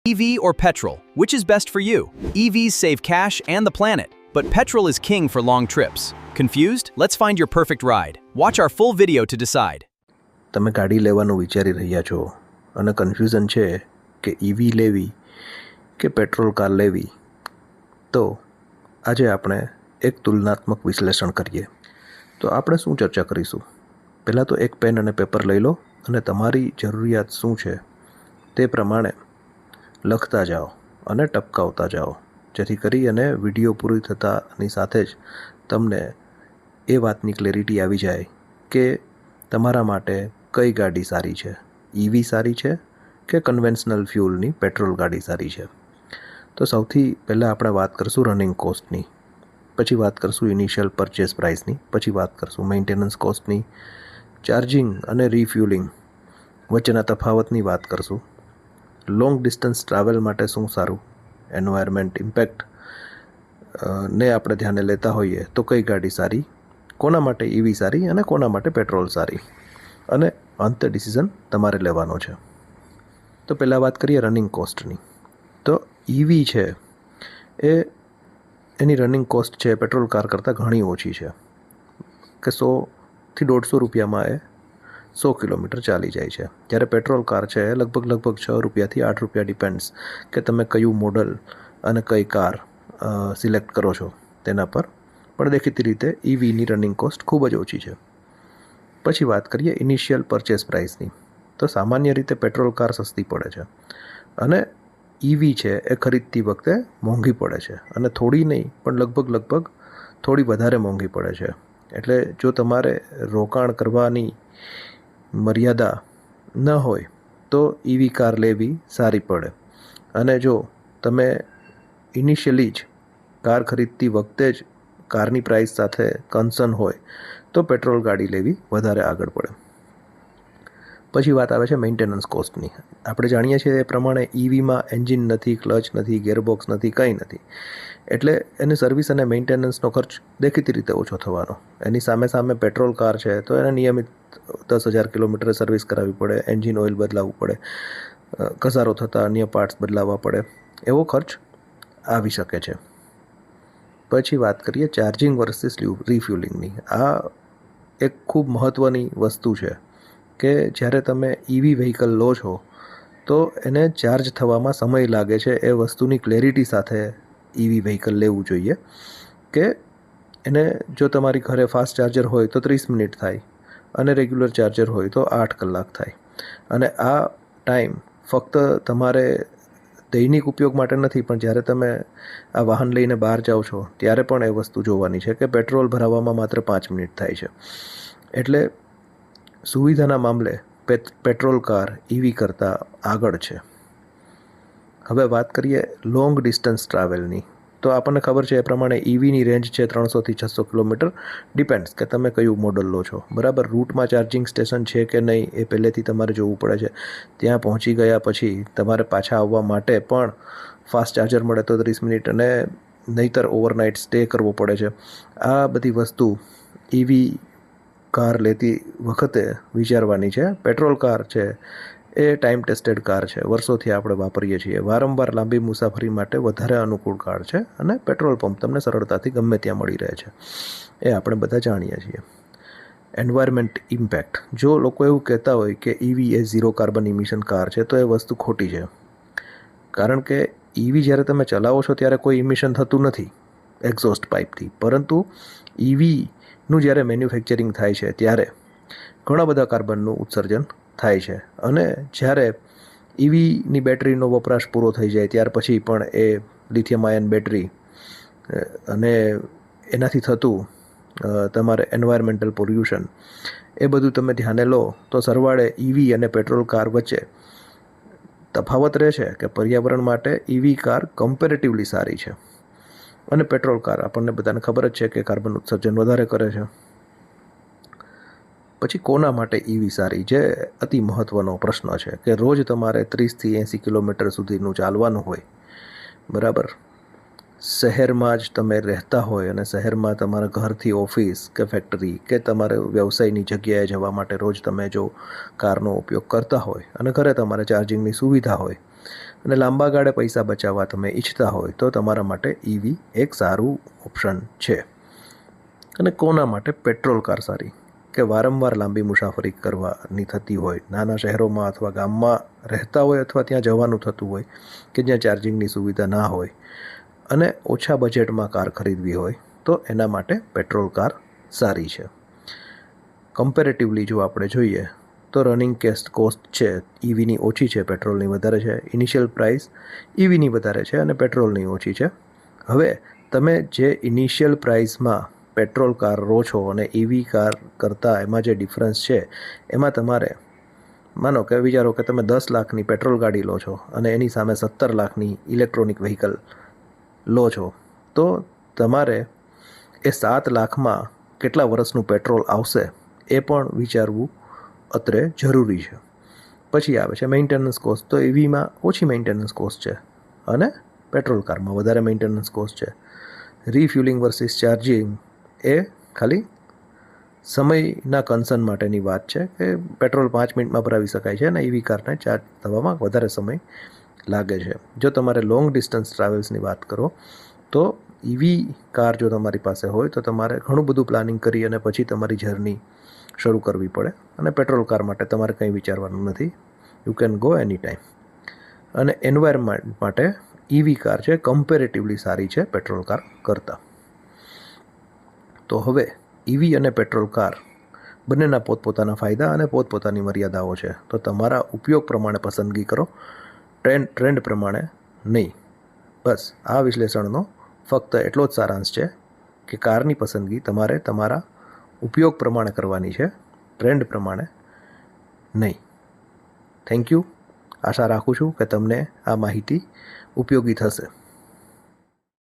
EV or petrol? Which is best for you? EVs save cash and the planet, but petrol is king for long trips. Confused? Let's find your perfect ride. Watch our full video to decide. તમે ગાડી લેવાનું વિચારી રહ્યા છો અને confusion છે કે EV લેવી કે પેટ્રોલ કાર લેવી, તો આજે આપણે એક તુલનાત્મક વિશ્લેષણ કરીએ. તો આપણે શું ચર્ચા કરીશું? પહેલાં તો એક પેન અને પેપર લઈ લો અને તમારી જરૂરિયાત શું છે તે પ્રમાણે લખતા જાઓ અને ટપકાવતા જાઓ, જેથી કરી અને વિડીયો પૂરી થતાની સાથે જ તમને એ વાતની ક્લેરિટી આવી જાય કે તમારા માટે કઈ ગાડી સારી છે, ઈવી સારી છે કે કન્વેન્શનલ ફ્યુલની પેટ્રોલ ગાડી સારી છે. તો સૌથી પહેલાં આપણે વાત કરીશું રનિંગ કોસ્ટની, પછી વાત કરીશું ઇનિશિયલ પરચેસ પ્રાઇસની, પછી વાત કરીશું મેન્ટેનન્સ કોસ્ટની, ચાર્જિંગ અને રિફ્યુલિંગ વચ્ચેના તફાવતની વાત કરીશું, લોંગ ડિસ્ટન્સ ટ્રાવેલ માટે શું સારું, એન્વાયરમેન્ટ ઇમ્પેક્ટ ને આપણે ધ્યાને લેતા હોઈએ તો કઈ ગાડી સારી, કોના માટે ઈવી સારી અને કોના માટે પેટ્રોલ સારી, અને અંતે ડિસિઝન તમારે લેવાનો છે. તો પહેલાં વાત કરીએ રનિંગ કોસ્ટની. તો ઈવી છે એ એની રનિંગ કોસ્ટ છે પેટ્રોલ કાર કરતાં ઘણી ઓછી છે, કે 100 થી 150 રૂપિયામાં એ 100 કિલોમીટર ચાલી જાય છે. જ્યારે પેટ્રોલ કાર છે એ લગભગ 6 રૂપિયાથી 8 રૂપિયા ડિપેન્ડ્સ કે તમે કયું મોડલ અને કઈ કાર સિલેક્ટ કરો છો તેના પર, પણ દેખીતી રીતે ઈવીની રનિંગ કોસ્ટ ખૂબ જ ઓછી છે. પછી વાત કરીએ ઇનિશિયલ પરચેસ પ્રાઇસની. તો સામાન્ય રીતે પેટ્રોલ કાર સસ્તી પડે છે અને ઈવી છે એ ખરીદતી વખતે મોંઘી પડે છે, અને થોડી નહીં પણ લગભગ થોડી વધારે મોંઘી પડે છે. એટલે જો તમારે રોકાણ કરવાની મર્યાદા ન હોય તો ઈવી કાર લેવી સારી પડે, અને જો તમે ઇનિશિયલી જ કાર ખરીદતી વખતે જ કારની પ્રાઇસ સાથે કન્સર્ન હોય તો પેટ્રોલ ગાડી લેવી વધારે આગળ પડે. પછી વાત આવે છે મેન્ટેનન્સ કોસ્ટની. આપણે જાણીએ છીએ એ પ્રમાણે ઈવીમાં એન્જિન નથી, ક્લચ નથી, ગિયરબોક્સ નથી, કંઈ નથી, એટલે એની સર્વિસ અને મેન્ટેનન્સનો ખર્ચ દેખીતી રીતે ઓછો થવાનો. એની સામે પેટ્રોલ કાર છે તો એને નિયમિત 10,000 કિલોમીટર સર્વિસ કરાવવી પડે, એન્જિન ઓઇલ બદલાવવું પડે, ઘસારો થતાં અન્ય પાર્ટ્સ બદલાવવા પડે, એવો ખર્ચ આવી શકે છે. પછી વાત કરીએ ચાર્જિંગ વર્સિસ રિફ્યુલિંગની. આ એક ખૂબ મહત્ત્વની વસ્તુ છે કે જ્યારે તમે ઈવી વ્હીકલ લો છો તો એને ચાર્જ થવામાં સમય લાગે છે. એ વસ્તુની ક્લેરિટી સાથે ઈવી વ્હીકલ લેવું જોઈએ કે એને જો તમારી ઘરે ફાસ્ટ ચાર્જર હોય તો 30 મિનિટ થાય અને રેગ્યુલર ચાર્જર હોય તો 8 કલાક થાય. અને આ ટાઈમ ફક્ત તમારે દૈનિક ઉપયોગ માટે નથી, પણ જ્યારે તમે આ વાહન લઈને બહાર જાઓ છો ત્યારે પણ એ વસ્તુ જોવાની છે કે પેટ્રોલ ભરાવવામાં માત્ર 5 મિનિટ થાય છે. એટલે સુવિધાના મામલે પેટ્રોલ કાર ઈવી કરતાં આગળ છે. હવે વાત કરીએ લોંગ ડિસ્ટન્સ ટ્રાવેલની. તો આપણને ખબર છે એ પ્રમાણે ઈવીની રેન્જ છે 300 થી 600 કિલોમીટર, ડિપેન્ડ્સ કે તમે કયું મોડલ લો છો. બરાબર, રૂટમાં ચાર્જિંગ સ્ટેશન છે કે નહીં એ પહેલેથી તમારે જોવું પડે છે. ત્યાં પહોંચી ગયા પછી તમારે પાછા આવવા માટે પણ ફાસ્ટ ચાર્જર મળે તો 30 મિનિટ, અને નહીંતર ઓવરનાઇટ સ્ટે કરવો પડે છે. આ બધી વસ્તુ ઈવી કાર લેતી વખતે વિચારવાની છે. પેટ્રોલ કાર છે એ ટાઈમ ટેસ્ટેડ કાર છે, વર્ષોથી આપણે વાપરીએ છીએ, વારંવાર લાંબી મુસાફરી માટે વધારે અનુકૂળ કાર છે, અને પેટ્રોલ પંપ તમને સરળતાથી ગમે ત્યાં મળી રહે છે, એ આપણે બધા જાણીએ છીએ. Environment impact. જો લોકો એવું કહેતા હોય કે ઈવી એ ઝીરો કાર્બન ઇમિશન કાર છે તો એ વસ્તુ ખોટી છે. કારણ કે ઈવી જ્યારે તમે ચલાવો છો ત્યારે કોઈ ઇમિશન થતું નથી એક્ઝોસ્ટ પાઇપથી, પરંતુ ઈવીનું જ્યારે મેન્યુફેક્ચરિંગ થાય છે ત્યારે ઘણા બધા કાર્બનનું ઉત્સર્જન થાય છે, અને જ્યારે ઈવીની બેટરીનો વપરાશ પૂરો થઈ જાય ત્યાર પછી પણ એ લિથિયમ આયન બેટરી અને એનાથી થતું તમારે એન્વાયરમેન્ટલ પોલ્યુશન, એ બધું તમે ધ્યાને લો તો સરવાળે ઈવી અને પેટ્રોલ કાર વચ્ચે તફાવત રહે છે કે પર્યાવરણ માટે ઈવી કાર કમ્પેરેટિવલી સારી છે, અને પેટ્રોલ કાર આપણને બધાને ખબર જ છે કે કાર્બન ઉત્સર્જન વધારે કરે છે. પછી કોના માટે ઈવી સારી, જે અતિ મહત્ત્વનો પ્રશ્ન છે કે રોજ તમારે 30 થી 80 કિલોમીટર સુધીનું ચાલવાનું હોય, બરાબર, શહેરમાં જ તમે રહેતા હોય અને શહેરમાં તમારા ઘરથી ઓફિસ કે ફેક્ટરી કે તમારે વ્યવસાયની જગ્યાએ જવા માટે રોજ તમે જો કારનો ઉપયોગ કરતા હોય અને ઘરે તમારે ચાર્જિંગની સુવિધા હોય, અને લાંબા ગાળે પૈસા બચાવવા તમે ઈચ્છતા હોય તો તમારા માટે EV એક સારું ઓપ્શન છે. અને કોના માટે પેટ્રોલ કાર સારી? કે વારંવાર લાંબી મુસાફરી કરવાની થતી હોય, નાના શહેરોમાં અથવા ગામમાં રહેતા હોય અથવા ત્યાં જવાનું થતું હોય કે જ્યાં ચાર્જિંગની સુવિધા ના હોય અને ઓછા બજેટમાં કાર ખરીદવી હોય તો એના માટે પેટ્રોલ કાર સારી છે. કમ્પેરેટિવલી જો આપણે જોઈએ તો રનિંગ કોસ્ટ છે EVની ઓછી છે, પેટ્રોલની વધારે છે. ઇનિશિયલ પ્રાઇસ EVની વધારે છે અને પેટ્રોલની ઓછી છે. હવે તમે જે ઇનિશિયલ પ્રાઇસમાં પેટ્રોલ કાર લો છો અને EV કાર કરતાં એમાં જે ડિફરન્સ છે એમાં તમારે માનો કે વિચારો કે તમે 10 લાખની પેટ્રોલ ગાડી લો છો અને એની સામે 17 લાખની ઇલેક્ટ્રોનિક વ્હીકલ લો છો તો તમારે એ 7 લાખમાં કેટલા વર્ષનું પેટ્રોલ આવશે એ પણ વિચારવું અત્રે જરૂરી છે. પછી આવે છે મેન્ટેનન્સ કોસ્ટ. તો EVમાં ઓછી મેન્ટેનન્સ કોસ્ટ છે અને પેટ્રોલ કારમાં વધારે મેન્ટેનન્સ કોસ્ટ છે. રિફ્યુલિંગ વર્સિસ ચાર્જિંગ એ ખાલી સમયના કન્સર્ન માટેની વાત છે કે પેટ્રોલ 5 મિનિટમાં ભરાવી શકાય છે અને EV કારને ચાર્જ થવામાં વધારે સમય લાગે છે. જો તમારે લોંગ ડિસ્ટન્સ ટ્રાવેલ્સની વાત કરો તો EV કાર જો તમારી પાસે હોય તો તમારે ઘણું બધું પ્લાનિંગ કરી અને પછી તમારી જર્ની શરૂ કરવી પડે અને પેટ્રોલ કાર માટે તમારે કંઈ વિચારવાનું નથી. You can go any time. અને એન્વાયરમેન્ટ માટે EV કાર છે કમ્પેરેટિવલી સારી છે પેટ્રોલ કાર કરતાં. તો હવે EV અને પેટ્રોલ કાર બંનેના પોતપોતાના ફાયદા અને પોતપોતાની મર્યાદાઓ છે. તો તમારા ઉપયોગ પ્રમાણે પસંદગી કરો, ટ્રેન્ડ પ્રમાણે નહીં. બસ આ વિશ્લેષણનો ફક્ત એટલો જ સારાંશ છે કે કારની પસંદગી તમારે તમારા ઉપયોગ પ્રમાણે કરવાની છે, ટ્રેન્ડ પ્રમાણે નહીં. Thank you. આશા રાખું છું કે તમને આ માહિતી ઉપયોગી થશે.